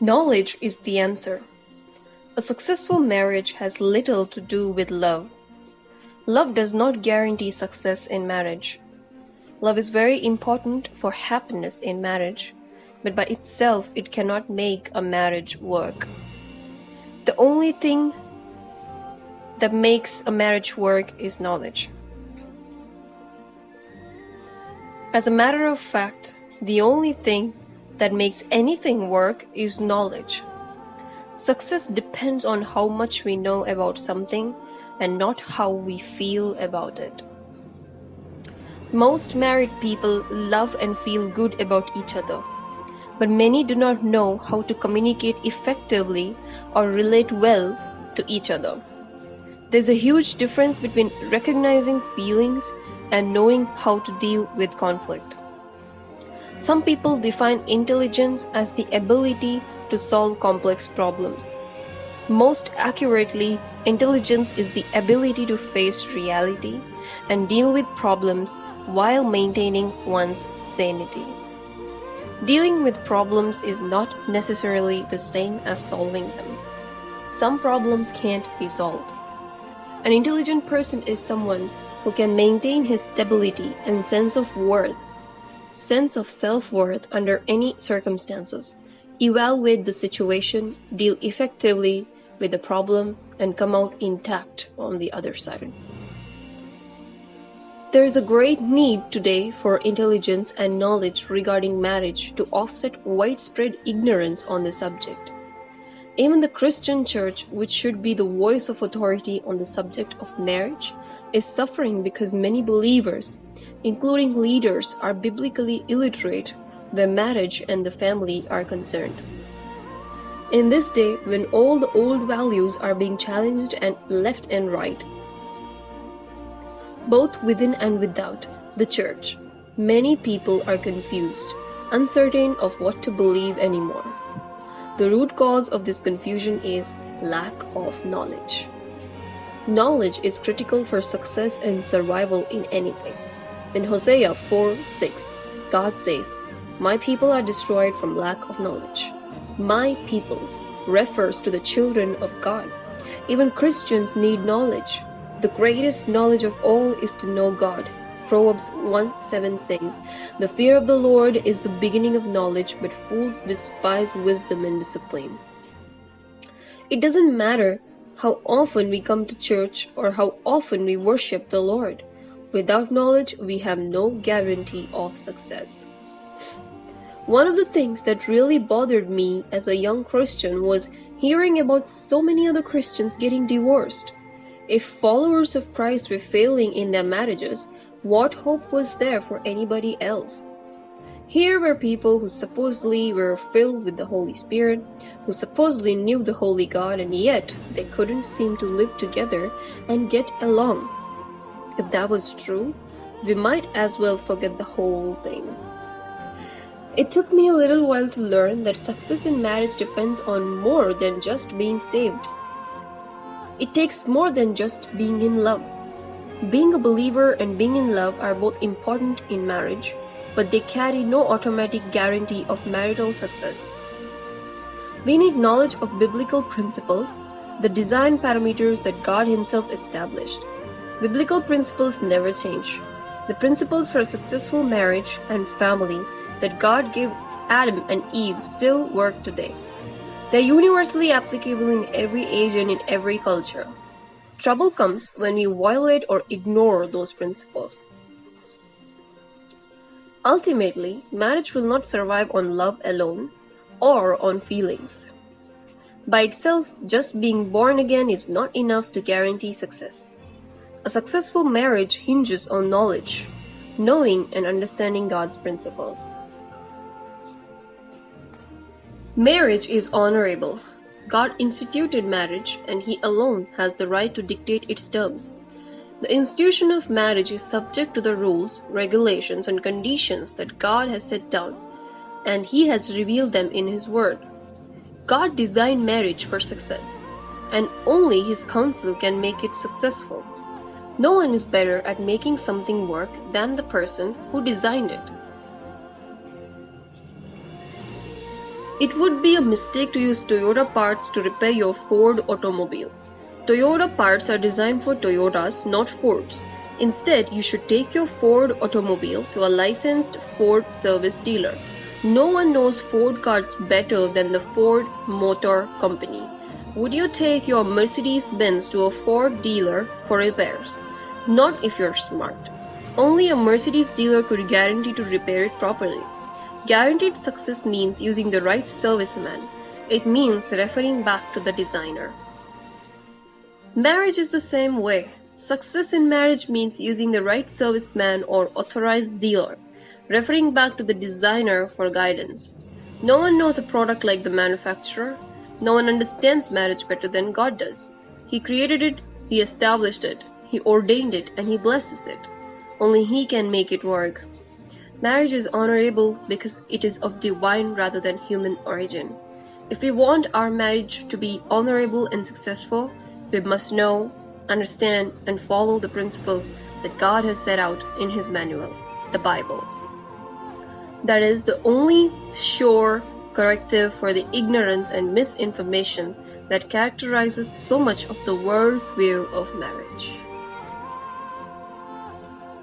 Knowledge is the answer. A successful marriage has little to do with love. Love does not guarantee success in marriage. Love is very important for happiness in marriage, but by itself it cannot make a marriage work. The only thing that makes a marriage work is knowledge. As a matter of fact, the only thing that makes anything work is knowledge. Success depends on how much we know about something and not how we feel about it. Most married people love and feel good about each other, but many do not know how to communicate effectively or relate well to each other. There's a huge difference between recognizing feelings and knowing how to deal with conflict. Some people define intelligence as the ability to solve complex problems. Most accurately, intelligence is the ability to face reality and deal with problems while maintaining one's sanity. Dealing with problems is not necessarily the same as solving them. Some problems can't be solved. An intelligent person is someone who can maintain his stability and sense of self-worth under any circumstances, evaluate the situation, deal effectively with the problem, and come out intact on the other side. There is a great need today for intelligence and knowledge regarding marriage to offset widespread ignorance on the subject. Even the Christian church, which should be the voice of authority on the subject of marriage, is suffering because many believers, including leaders, are biblically illiterate where marriage and the family are concerned. In this day, when all the old values are being challenged and left and right, both within and without the church, many people are confused, uncertain of what to believe anymore. The root cause of this confusion is lack of knowledge. Knowledge is critical for success and survival in anything. In Hosea 4:6, God says, "My people are destroyed from lack of knowledge." My people refers to the children of God. Even Christians need knowledge. The greatest knowledge of all is to know God. Proverbs 1:7 says, "The fear of the Lord is the beginning of knowledge, but fools despise wisdom and discipline." It doesn't matter how often we come to church or how often we worship the Lord. Without knowledge, we have no guarantee of success. One of the things that really bothered me as a young Christian was hearing about so many other Christians getting divorced. If followers of Christ were failing in their marriages, what hope was there for anybody else? Here were people who supposedly were filled with the Holy Spirit, who supposedly knew the Holy God, and yet they couldn't seem to live together and get along. If that was true, we might as well forget the whole thing. It took me a little while to learn that success in marriage depends on more than just being saved. It takes more than just being in love. Being a believer and being in love are both important in marriage, but they carry no automatic guarantee of marital success. We need knowledge of biblical principles, the design parameters that God Himself established. Biblical principles never change. The principles for a successful marriage and family that God gave Adam and Eve still work today. They're universally applicable in every age and in every culture. Trouble comes when we violate or ignore those principles. Ultimately, marriage will not survive on love alone or on feelings. By itself, just being born again is not enough to guarantee success. A successful marriage hinges on knowledge, knowing and understanding God's principles. Marriage is honorable. God instituted marriage, and He alone has the right to dictate its terms. The institution of marriage is subject to the rules, regulations, and conditions that God has set down, and He has revealed them in His Word. God designed marriage for success, and only His counsel can make it successful. No one is better at making something work than the person who designed it. It would be a mistake to use Toyota parts to repair your Ford automobile. Toyota parts are designed for Toyotas, not Fords. Instead, you should take your Ford automobile to a licensed Ford service dealer. No one knows Ford cars better than the Ford Motor Company. Would you take your Mercedes-Benz to a Ford dealer for repairs? Not if you're smart. Only a Mercedes dealer could guarantee to repair it properly. Guaranteed success means using the right serviceman. It means referring back to the designer. Marriage is the same way. Success in marriage means using the right serviceman or authorized dealer, referring back to the designer for guidance. No one knows a product like the manufacturer. No one understands marriage better than God does. He created it, He established it, He ordained it, and He blesses it. Only He can make it work. Marriage is honorable because it is of divine rather than human origin. If we want our marriage to be honorable and successful, we must know, understand, and follow the principles that God has set out in His manual, the Bible. That is the only sure corrective for the ignorance and misinformation that characterizes so much of the world's view of marriage.